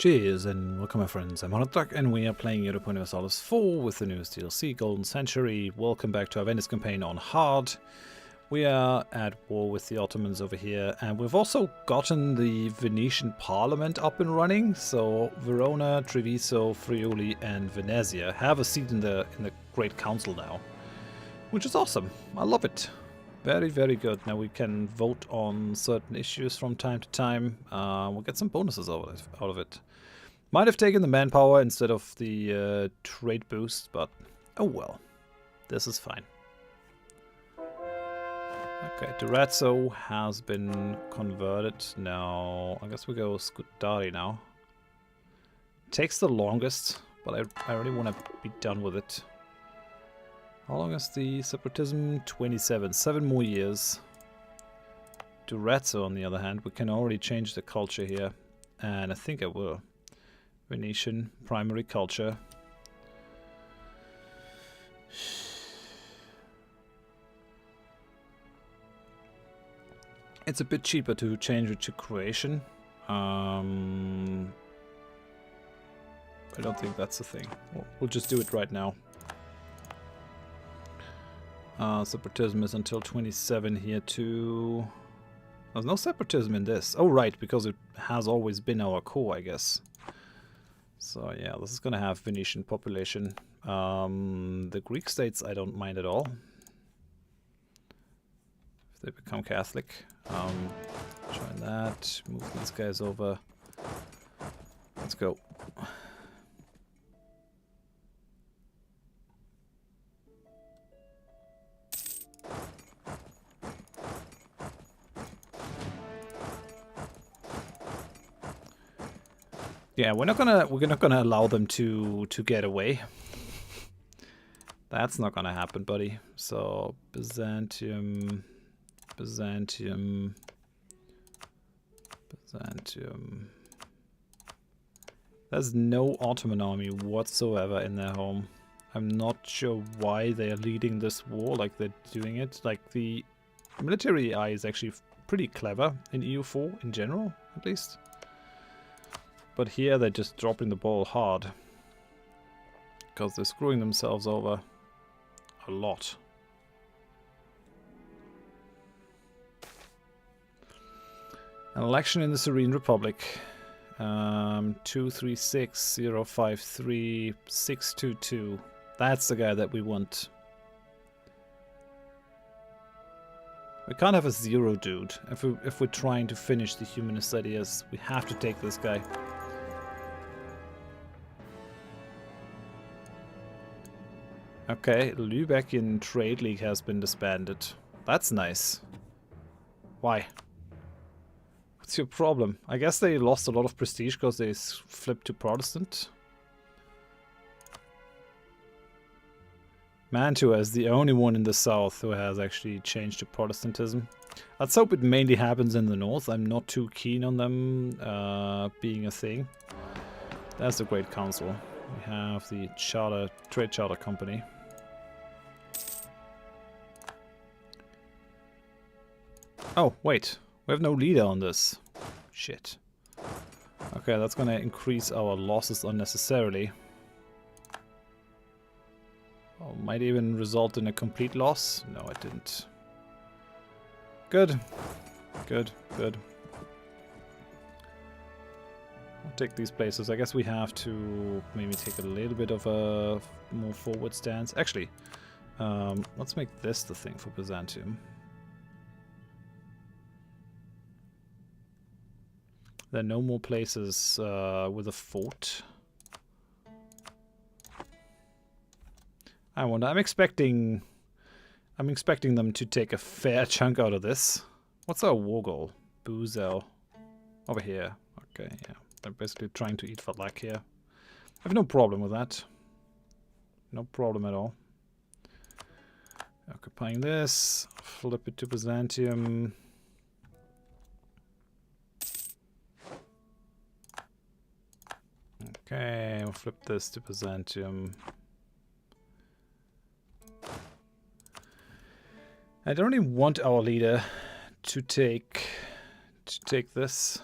Cheers and welcome my friends, I'm Drak and we are playing Europa Universalis 4 with the newest DLC, Golden Century. Welcome back to our Venice campaign on hard. We are at war with the Ottomans over here, and we've also gotten the Venetian parliament up and running, so Verona, Treviso, Friuli and Venezia have a seat in the Great Council now, which is awesome. I love it. Very, very good. Now we can vote on certain issues from time to time. We'll get some bonuses out of it. Might have taken the manpower instead of the trade boost, but oh well. This is fine. Okay, Durazzo has been converted. Now, I guess we go Scudari now. Takes the longest, but I really want to be done with it. How long is the separatism? 27. 7 more years. Durazzo, on the other hand, we can already change the culture here. And I think I will. Venetian primary culture. It's a bit cheaper to change it to Croatian. I don't think that's a thing. We'll just do it right now. Separatism is until 27 here too. There's no separatism in this. Oh right, because it has always been our core, I guess. So yeah, this is gonna have Venetian population. The Greek states I don't mind at all. If they become Catholic. Join that, move these guys over. Let's go. Yeah, we're not gonna allow them to get away. That's not gonna happen, buddy. So Byzantium. There's no Ottoman army whatsoever in their home. I'm not sure why they are leading this war like they're doing it. Like, the military AI is actually pretty clever in EU4 in general, at least. But here they're just dropping the ball hard. Because they're screwing themselves over a lot. An election in the Serene Republic. 236053 That's the guy that we want. We can't have a zero dude. If we're trying to finish the humanist ideas, we have to take this guy. Okay, Lübeckian Trade League has been disbanded. That's nice. Why? What's your problem? I guess they lost a lot of prestige because they flipped to Protestant. Mantua is the only one in the south who has actually changed to Protestantism. Let's hope it mainly happens in the north. I'm not too keen on them being a thing. That's the Great Council. We have the Trade Charter Company. Oh, wait. We have no leader on this. Shit. Okay, that's gonna increase our losses unnecessarily. Oh, might even result in a complete loss. No, it didn't. Good. Good, good. I'll take these places. I guess we have to maybe take a little bit of a more forward stance. Actually, let's make this the thing for Byzantium. There are no more places with a fort. I wonder. I'm expecting them to take a fair chunk out of this. What's our war goal? Buzel. Over here. Okay, yeah. They're basically trying to eat for luck here. I have no problem with that. No problem at all. Occupying this. Flip it to Byzantium. Okay, we'll flip this to Byzantium. I don't even want our leader to take this.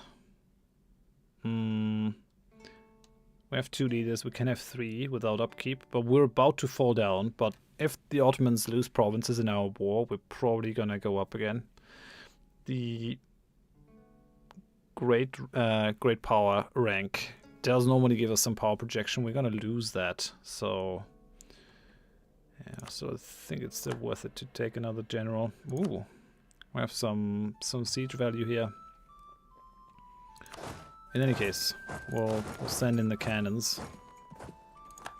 We have 2 leaders, we can have 3 without upkeep, but we're about to fall down. But if the Ottomans lose provinces in our war, we're probably gonna go up again. The great power rank does normally give us some power projection. We're gonna lose that, so yeah. So I think it's still worth it to take another general. Ooh, we have some siege value here. In any case, we'll send in the cannons.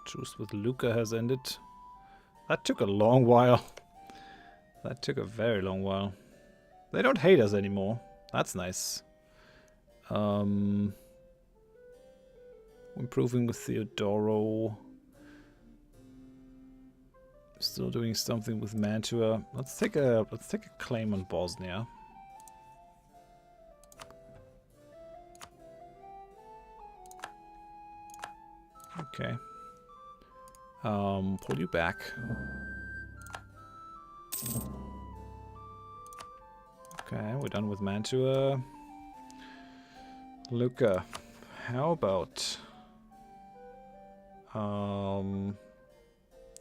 Truce with Lucca has ended. That took a long while. That took a very long while. They don't hate us anymore. That's nice. Improving with Theodoro. Still doing something with Mantua. Let's take a claim on Bosnia. Okay. Pull you back. Okay, we're done with Mantua. Lucca, how about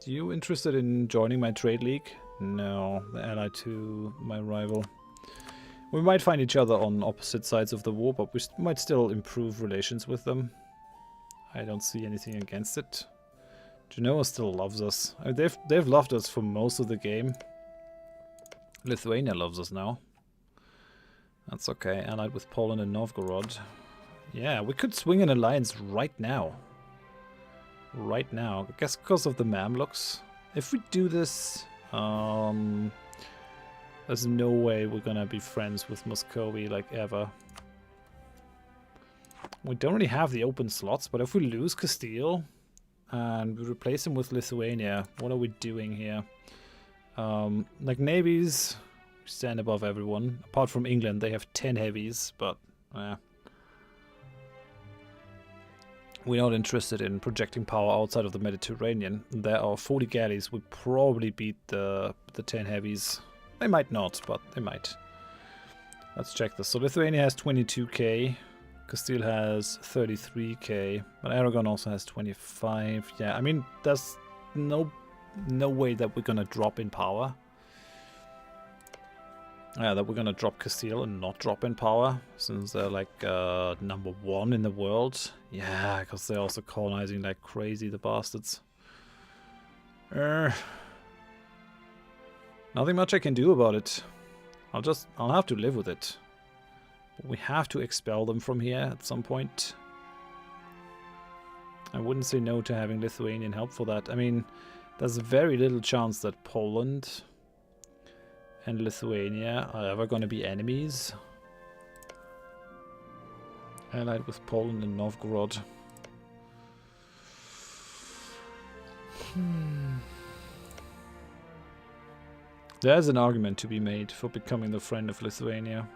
you interested in joining my trade league? No, the ally to my rival. We might find each other on opposite sides of the war, but we might still improve relations with them. I don't see anything against it. Genoa still loves us. I mean, they've loved us for most of the game. Lithuania loves us now. That's okay. Allied with Poland and Novgorod. Yeah, we could swing an alliance right now. Right now. I guess because of the Mamluks. If we do this, there's no way we're gonna be friends with Muscovy like ever. We don't really have the open slots, but if we lose Castile and we replace him with Lithuania, what are we doing here? Like navies, we stand above everyone. Apart from England, they have 10 heavies, but we're not interested in projecting power outside of the Mediterranean. There are 40 galleys. We probably beat the 10 heavies. They might not, but they might. Let's check this. So Lithuania has 22k. Castile has 33k, but Aragon also has 25. Yeah, I mean, there's no way that we're gonna drop in power. Yeah, that we're gonna drop Castile and not drop in power, since they're like number 1 in the world. Yeah, because they're also colonizing like crazy, the bastards. Nothing much I can do about it. I'll have to live with it. We have to expel them from here at some point. I wouldn't say no to having Lithuanian help for that. I mean, there's very little chance that Poland and Lithuania are ever going to be enemies. Allied with Poland and Novgorod. There's an argument to be made for becoming the friend of Lithuania.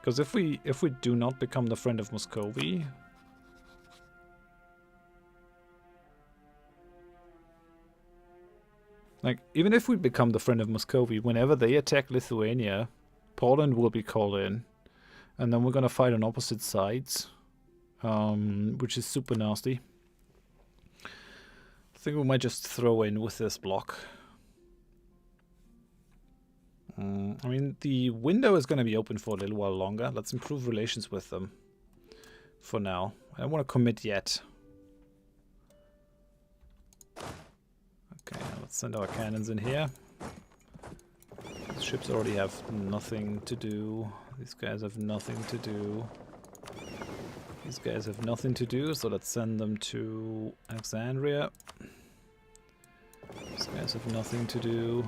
Because if we do not become the friend of Muscovy, like even if we become the friend of Muscovy, whenever they attack Lithuania, Poland will be called in, and then we're gonna fight on opposite sides, which is super nasty. I think we might just throw in with this block. I mean, the window is going to be open for a little while longer. Let's improve relations with them for now. I don't want to commit yet. Okay, let's send our cannons in here. These ships already have nothing to do. These guys have nothing to do. These guys have nothing to do, so let's send them to Alexandria. These guys have nothing to do.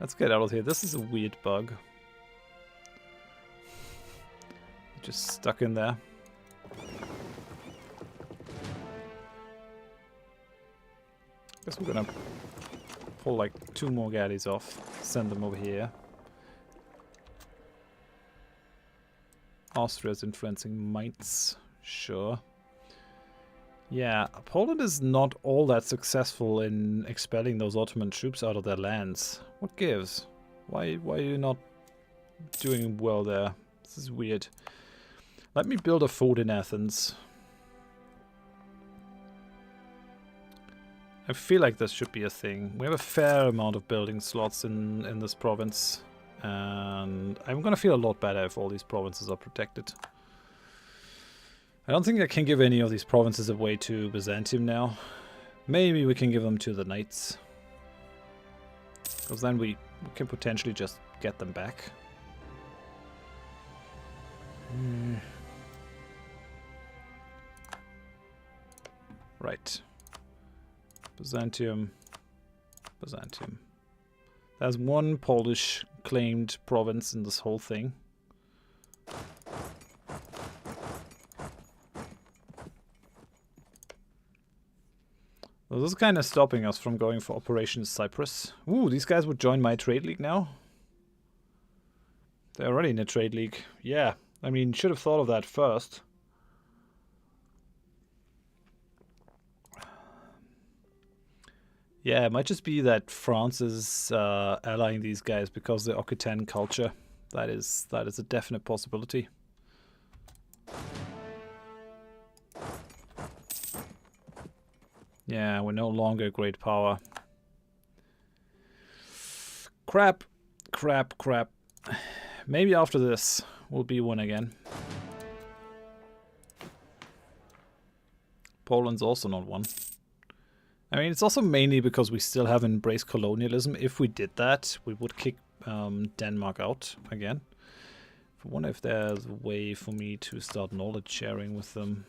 Let's get out of here. This is a weird bug. Just stuck in there. Guess we're gonna pull like 2 more galleys off. Send them over here. Austria's influencing Mainz. Sure. Yeah, Poland is not all that successful in expelling those Ottoman troops out of their lands. What gives? Why are you not doing well there. This is weird. Let me build a fort in Athens. I feel like this should be a thing. We have a fair amount of building slots in this province. And I'm gonna feel a lot better if all these provinces are protected. I don't think I can give any of these provinces away to Byzantium now. Maybe we can give them to the Knights. Because then we can potentially just get them back. Right. Byzantium. Byzantium. There's one Polish claimed province in this whole thing. Well, this is kind of stopping us from going for Operation Cyprus. Ooh, these guys would join my trade league now? They're already in a trade league. Yeah, I mean, should have thought of that first. Yeah, it might just be that France is allying these guys because of the Occitan culture. That is a definite possibility. Yeah, we're no longer a great power. Crap, crap, crap. Maybe after this we'll be one again. Poland's also not one. I mean, it's also mainly because we still have embraced colonialism. If we did that, we would kick Denmark out again. I wonder if there's a way for me to start knowledge sharing with them.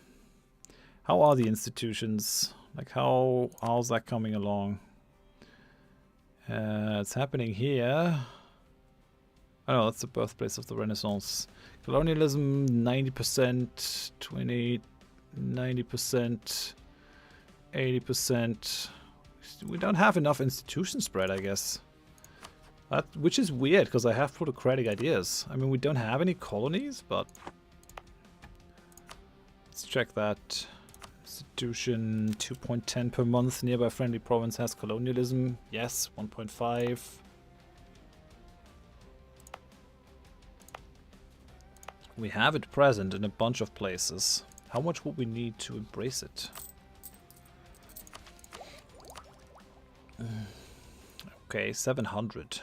How are the institutions? Like, how's that coming along? It's happening here. Oh no, that's the birthplace of the Renaissance. Colonialism, 90%, 20, 90%, 80%. We don't have enough institution spread, I guess. Which is weird, because I have plutocratic ideas. I mean, we don't have any colonies, but... Let's check that. Institution 2.10 per month. Nearby friendly province has colonialism. Yes, 1.5. We have it present in a bunch of places. How much would we need to embrace it? Okay, 700.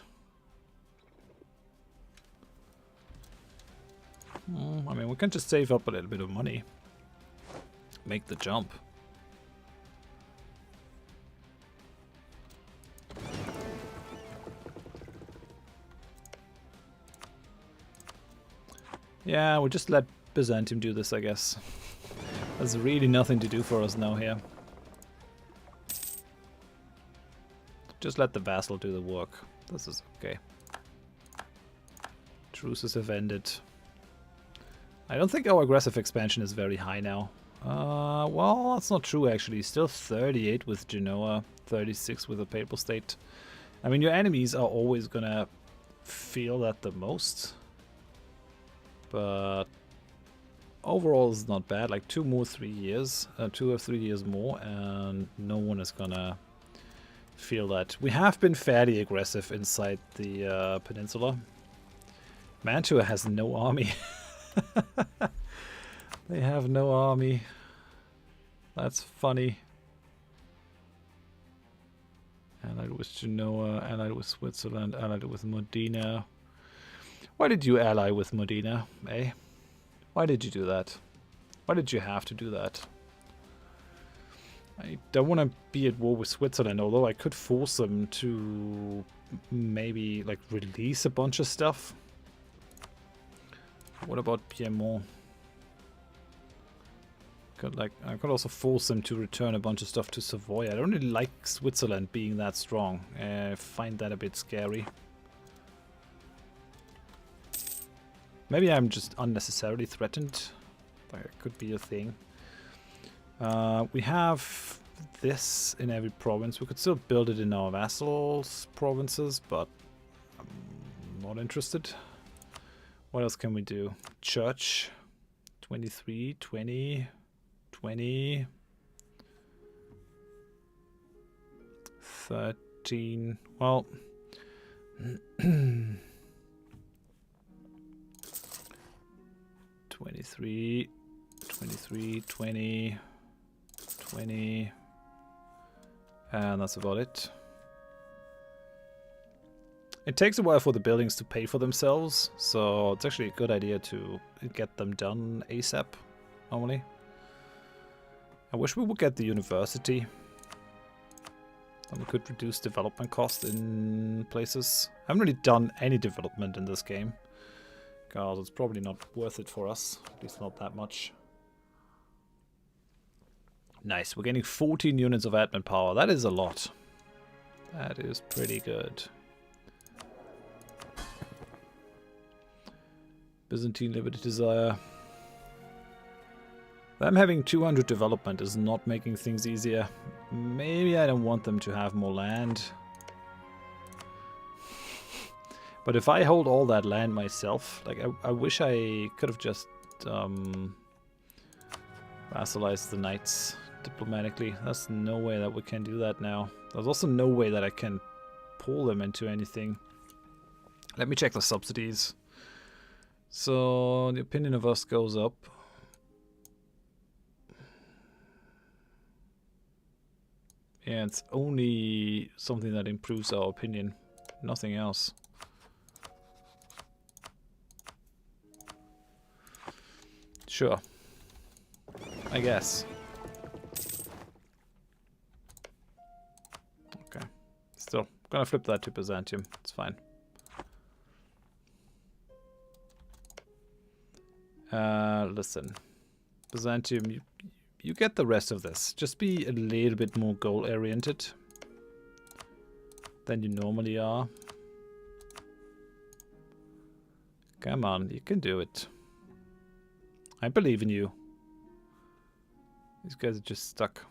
I mean, we can just save up a little bit of money. Make the jump. Yeah, we'll just let Byzantium do this, I guess. There's really nothing to do for us now here. Just let the Vassal do the work. This is okay. Truces have ended. I don't think our aggressive expansion is very high now. Well, that's not true actually. Still 38 with Genoa, 36 with the Papal State. I mean, your enemies are always gonna feel that the most. But overall it's not bad. Like 2 or 3 years more, and no one is gonna feel that. We have been fairly aggressive inside the peninsula. Mantua has no army. They have no army. That's funny. Allied with Genoa, allied with Switzerland, allied with Modena. Why did you ally with Modena, eh? Why did you do that? Why did you have to do that? I don't want to be at war with Switzerland, although I could force them to maybe like release a bunch of stuff. What about Piedmont? I could also force them to return a bunch of stuff to Savoy. I don't really like Switzerland being that strong. I find that a bit scary. Maybe I'm just unnecessarily threatened. That could be a thing. We have this in every province. We could still build it in our vassals' provinces, but I'm not interested. What else can we do? Church. 23, 20, 20, 13. Well, 23, 23, 20, 20, and that's about it. It takes a while for the buildings to pay for themselves, so it's actually a good idea to get them done ASAP, normally. I wish we would get the university. Then we could reduce development costs in places. I haven't really done any development in this game, because it's probably not worth it for us, at least not that much. Nice, we're getting 14 units of admin power. That is a lot. That is pretty good. Byzantine Liberty Desire. Them having 200 development is not making things easier. Maybe I don't want them to have more land. But if I hold all that land myself, like I wish I could have just vassalized the knights diplomatically. There's no way that we can do that now. There's also no way that I can pull them into anything. Let me check the subsidies. So the opinion of us goes up. Yeah, it's only something that improves our opinion, nothing else. Sure. I guess. Okay. Still, I'm gonna flip that to Byzantium. It's fine. Listen. Byzantium, you get the rest of this. Just be a little bit more goal-oriented than you normally are. Come on, you can do it. I believe in you. These guys are just stuck.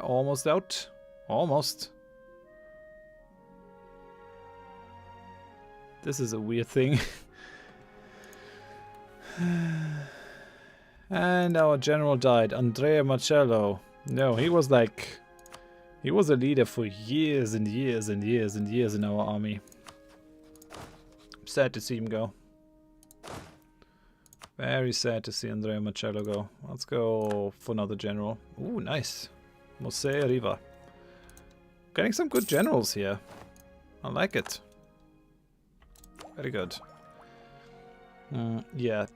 Almost out. Almost. This is a weird thing. And our general died. Andrea Marcello. No, he was like... He was a leader for years and years and years and years in our army. Sad to see him go. Very sad to see Andrea Marcello go. Let's go for another general. Ooh, nice. Mosè Riva. Getting some good generals here. I like it. Very good. Yeah.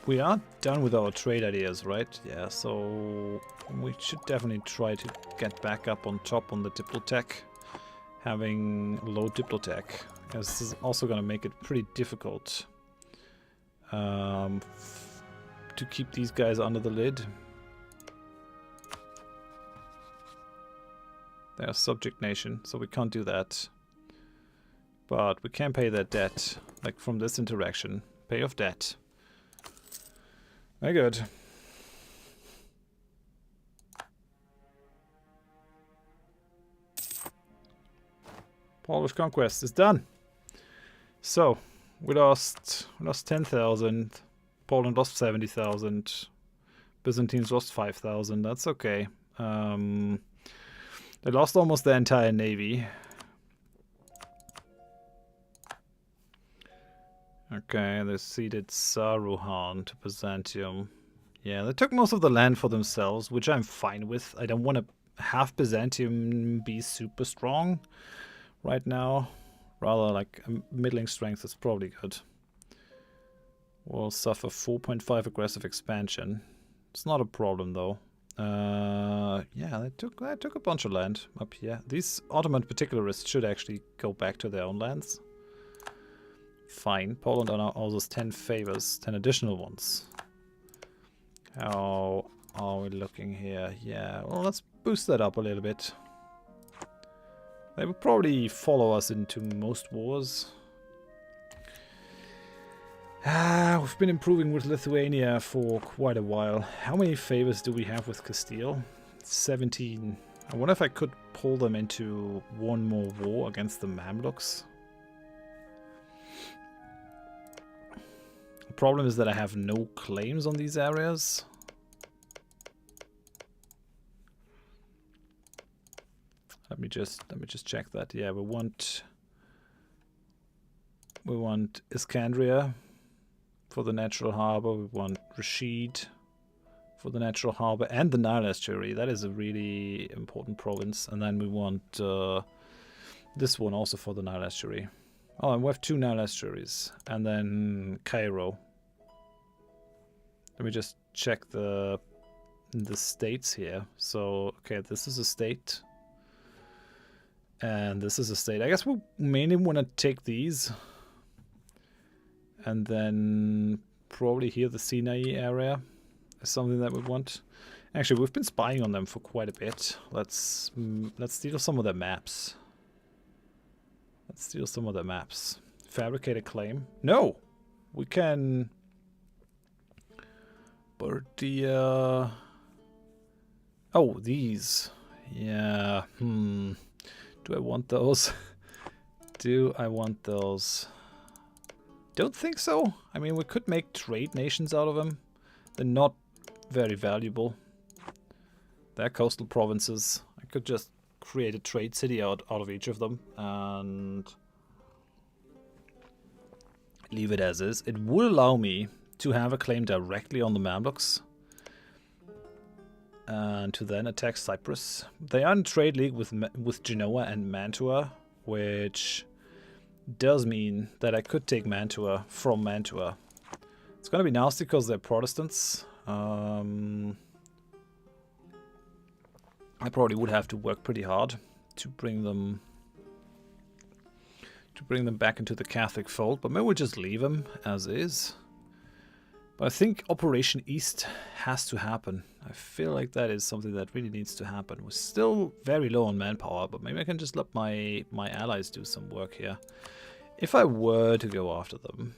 We are done with our trade ideas, right? Yeah, so we should definitely try to get back up on top on the Diplotech. Having low Diplotech. Because this is also going to make it pretty difficult to keep these guys under the lid. They're a subject nation, so we can't do that. But we can pay their debt, like from this interaction. Pay off debt. Very good. Polish conquest is done. So, we lost 10,000. Poland lost 70,000. Byzantines lost 5,000. That's okay. They lost almost the entire navy. Okay, they ceded Saruhan to Byzantium. Yeah, they took most of the land for themselves, which I'm fine with. I don't want to have Byzantium be super strong right now. Rather, like, a middling strength is probably good. We'll suffer 4.5 aggressive expansion. It's not a problem, though. Yeah, they took a bunch of land up here. These Ottoman particularists should actually go back to their own lands. Fine. Poland owes us 10 favors, 10 additional ones. How are we looking here? Yeah, well, let's boost that up a little bit. They will probably follow us into most wars. We've been improving with Lithuania for quite a while. How many favors do we have with Castile? 17. I wonder if I could pull them into one more war against the Mamluks. The problem is that I have no claims on these areas. Let me just check that. Yeah, we want We want Iskandria for the natural harbor. We want Rashid for the natural harbor and the Nile estuary. That is a really important province. And then we want this one also for the Nile estuary. Oh, and we have 2 Nile estuaries. And then Cairo. Let me just check the states here. So, okay, this is a state. And this is a state. I guess we mainly want to take these. And then probably here the Sinai area is something that we want. Actually, we've been spying on them for quite a bit. Let's steal some of their maps. Let's steal some of their maps. Fabricate a claim. No! We can... Burdia... Oh, these. Yeah. Do I want those? Do I want those? Don't think so. I mean, we could make trade nations out of them. They're not very valuable. They're coastal provinces. I could just create a trade city out of each of them and leave it as is. It would allow me to have a claim directly on the Mamluks and to then attack Cyprus. They are in trade league with Genoa and Mantua, which does mean that I could take Mantua from Mantua. It's gonna be nasty because they're Protestants. I probably would have to work pretty hard to bring them back into the Catholic fold, but maybe we'll just leave them as is. But I think Operation East has to happen. I feel like that is something that really needs to happen. We're still very low on manpower, but maybe I can just let my allies do some work here. If I were to go after them...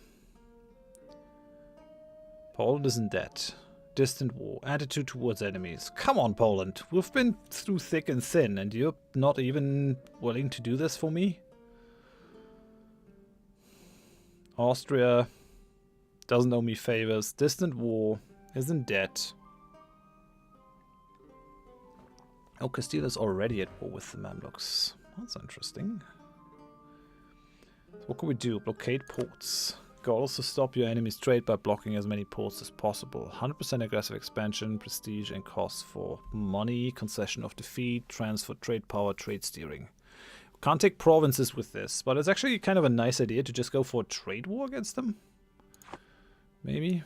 Poland is in debt. Distant war. Attitude towards enemies. Come on, Poland. We've been through thick and thin, and you're not even willing to do this for me? Austria doesn't owe me favors. Distant war. Is in debt. Oh, Castile is already at war with the Mamluks. That's interesting. So what can we do? Blockade ports. Goals to stop your enemy's trade by blocking as many ports as possible. 100% aggressive expansion, prestige and costs for money, concession of defeat, transfer trade power, trade steering. Can't take provinces with this, but it's actually kind of a nice idea to just go for a trade war against them. Maybe.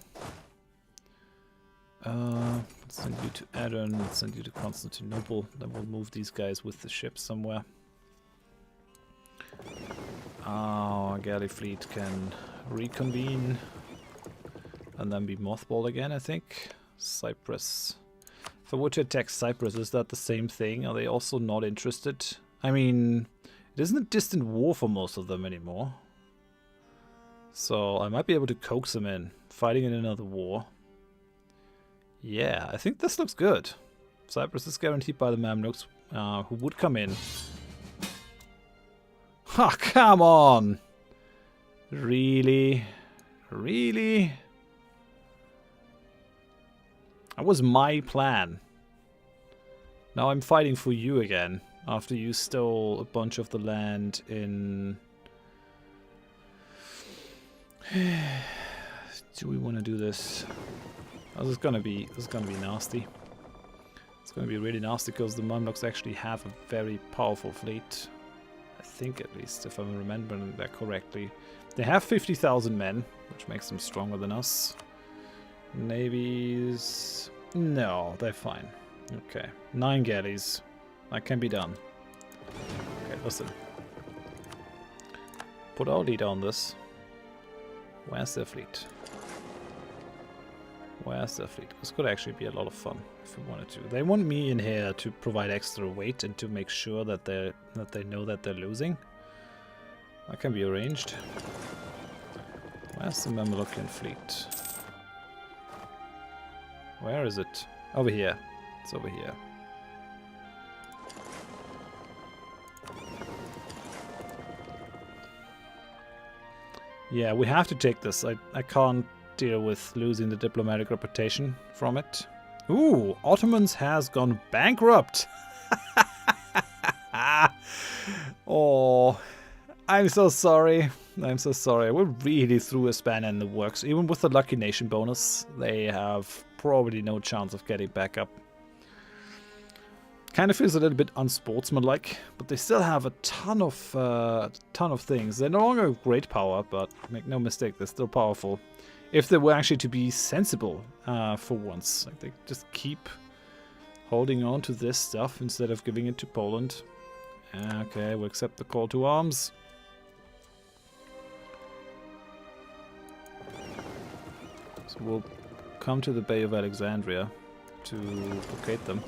Let's send you to Adon, let's send you to Constantinople, then we'll move these guys with the ships somewhere. Our galley fleet can reconvene and then be mothballed again, I think. Cyprus. If I were to attack Cyprus, is that the same thing? Are they also not interested? I mean, it isn't a distant war for most of them anymore. So I might be able to coax them in, fighting in another war. Yeah, I think this looks good. Cyprus is guaranteed by the Mamluks, who would come in. Ha, come on! Really? Really? That was my plan. Now I'm fighting for you again, after you stole a bunch of the land in... Do we want to do this? Oh, this is gonna be nasty. It's gonna be really nasty because the Mamluks actually have a very powerful fleet. I think, at least, if I'm remembering that correctly. They have 50,000 men, which makes them stronger than us. Navies... No, they're fine. Okay. 9 galleys. That can be done. Okay, listen. Put our leader on this. Where's their fleet? Where's their fleet? This could actually be a lot of fun if we wanted to. They want me in here to provide extra weight and to make sure that they know that they're losing. That can be arranged. Where's the Mamlukian fleet? Where is it? Over here. It's over here. Yeah, we have to take this. I can't deal with losing the diplomatic reputation from it. Ooh, Ottomans has gone bankrupt. Oh, I'm so sorry. I'm so sorry. We really threw a spanner in the works. Even with the Lucky Nation bonus, they have probably no chance of getting back up. Kind of feels a little bit unsportsmanlike, but they still have a ton of things. They're no longer great power, but make no mistake, they're still powerful. If they were actually to be sensible for once. Like they just keep holding on to this stuff instead of giving it to Poland. Okay, we'll accept the call to arms. So we'll come to the Bay of Alexandria to locate them.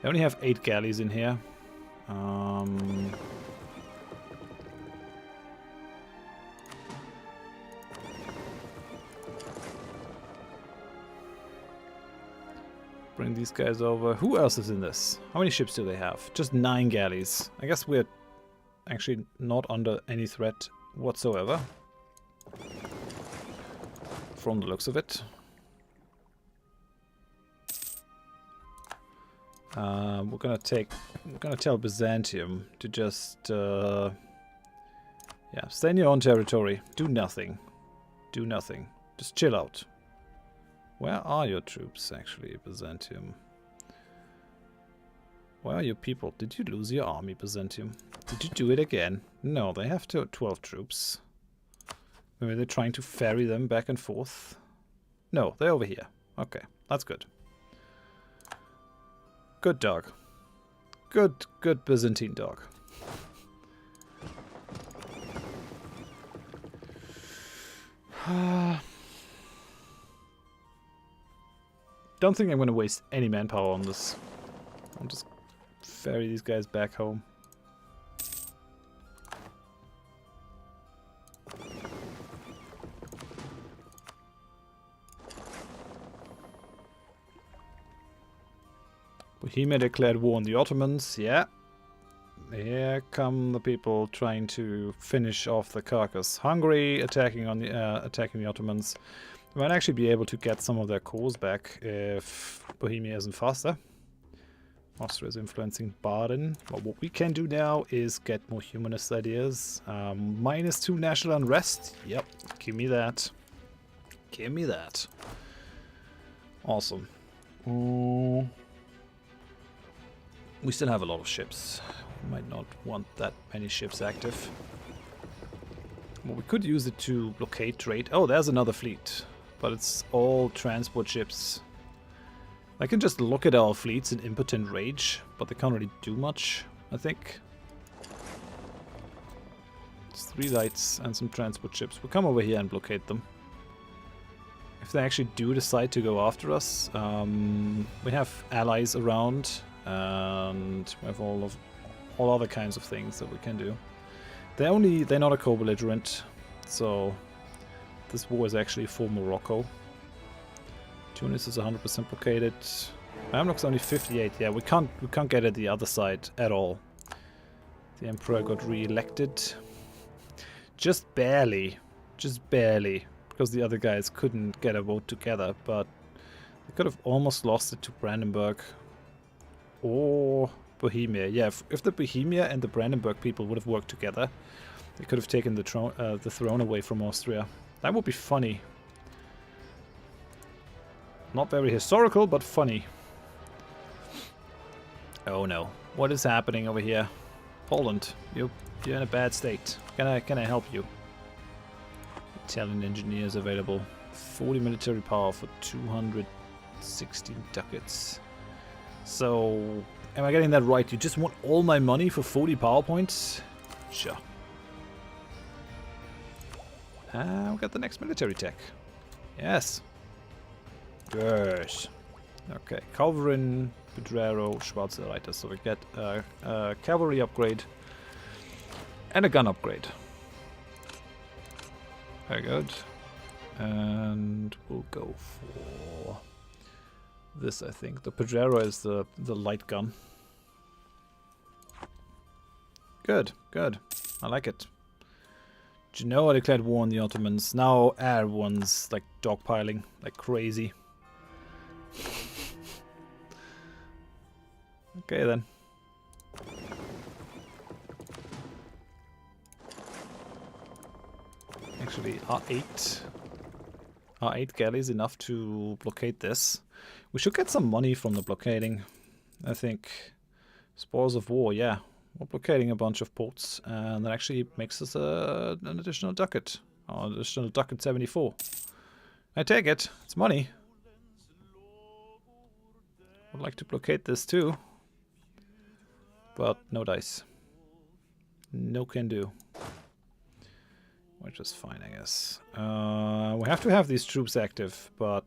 They only have 8 galleys in here. Bring these guys over. Who else is in this? How many ships do they have? Just 9 galleys. I guess we're actually not under any threat whatsoever. From the looks of it. We're gonna tell Byzantium to just yeah, stay in your own territory. Do nothing. Do nothing. Just chill out. Where are your troops, actually, Byzantium? Where are your people? Did you lose your army, Byzantium? Did you do it again? No, they have 12 troops. Maybe they're trying to ferry them back and forth. No, they're over here. Okay, that's good. Good dog. Good Byzantine dog. Don't think I'm going to waste any manpower on this. I'll just ferry these guys back home. Bohemia declared war on the Ottomans. Yeah. Here come the people trying to finish off the carcass. Hungary attacking on the attacking the Ottomans. We might actually be able to get some of their cores back if Bohemia isn't faster. Austria is influencing Baden. But what we can do now is get more humanist ideas. -2 national unrest. Yep, give me that. Give me that. Awesome. We still have a lot of ships. We might not want that many ships active. Well, we could use it to blockade trade. Oh, there's another fleet. But it's all transport ships. I can just look at our fleets in impotent rage, but they can't really do much, I think. It's 3 lights and some transport ships. We'll come over here and blockade them. If they actually do decide to go after us, we have allies around, and we have all other kinds of things that we can do. They're not a co-belligerent, so this war is actually for Morocco. Tunis is 100% blockaded. Mamluks only 58. Yeah, we can't get at the other side at all. The emperor got re-elected, just barely, because the other guys couldn't get a vote together. But they could have almost lost it to Brandenburg or Bohemia. Yeah, if the Bohemia and the Brandenburg people would have worked together, they could have taken the throne away from Austria. That would be funny. Not very historical, but funny. Oh no. What is happening over here? Poland, you're in a bad state. Can I help you? Italian engineers available. 40 military power for 216 ducats. So, am I getting that right? You just want all my money for 40 power points? Sure. We got the next military tech. Yes. Yes. Okay, Calverin, Pedrero, Schwarze Reiter. So we get a cavalry upgrade and a gun upgrade. Very good. And we'll go for this, I think. The Pedrero is the light gun. Good, good. I like it. Genoa declared war on the Ottomans. Now everyone's like dogpiling like crazy. Okay then. actually. Are 8 galleys enough to blockade this? We should get some money from the blockading, I think. Spoils of war, yeah. We're blockading a bunch of ports, and that actually makes us an additional ducat. Or an additional ducat 74. I take it. It's money. Would like to blockade this too. But no dice. No can do. Which is fine, I guess. We have to have these troops active, but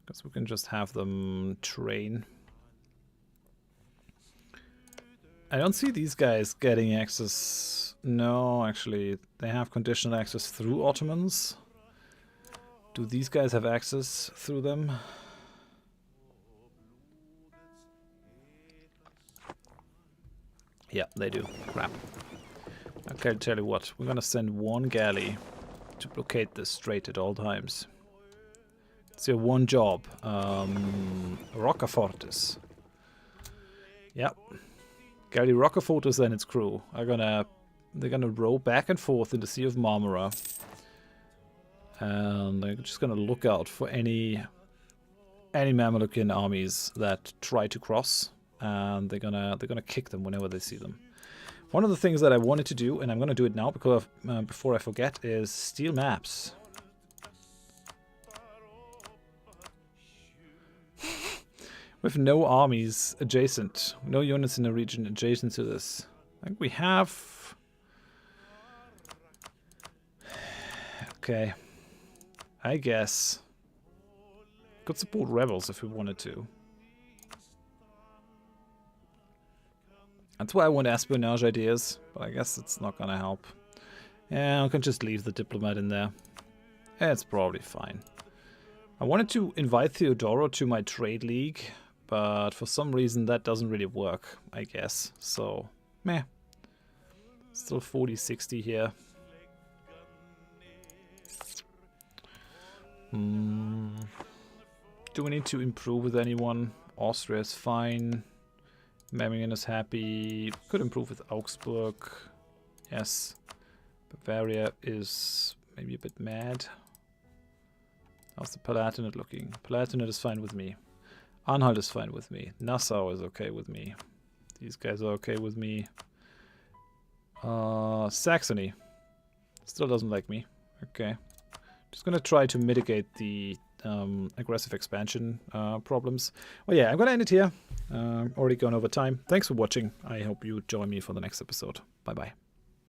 guess we can just have them train. I don't see these guys getting access. No, actually, they have conditional access through Ottomans. Do these guys have access through them? Yeah, they do. Crap. Okay, I'll tell you what. We're gonna send 1 galley to blockade this strait at all times. It's your one job. Roccafortis. Yep. Galley Roccafortis and its crew are they're gonna row back and forth in the Sea of Marmara. And they're just gonna look out for any Mamlukian armies that try to cross. And they're gonna kick them whenever they see them. One of the things that I wanted to do, and I'm gonna do it now because before I forget, is steal maps. With no armies adjacent, no units in the region adjacent to this. I think we have. Okay, I guess could support rebels if we wanted to. That's why I want espionage ideas, but I guess it's not gonna help. Yeah, I can just leave the diplomat in there. It's probably fine. I wanted to invite Theodoro to my trade league, but for some reason that doesn't really work, I guess. So, meh. Still 40-60 here. Do we need to improve with anyone? Austria is fine. Memmingen is happy. Could improve with Augsburg. Yes. Bavaria is maybe a bit mad. How's the Palatinate looking? Palatinate is fine with me. Anhalt is fine with me. Nassau is okay with me. These guys are okay with me. Saxony still doesn't like me. Okay. Just gonna try to mitigate the aggressive expansion problems. Well, yeah, I'm gonna end it here. Already gone over time. Thanks for watching. I hope you join me for the next episode. Bye bye.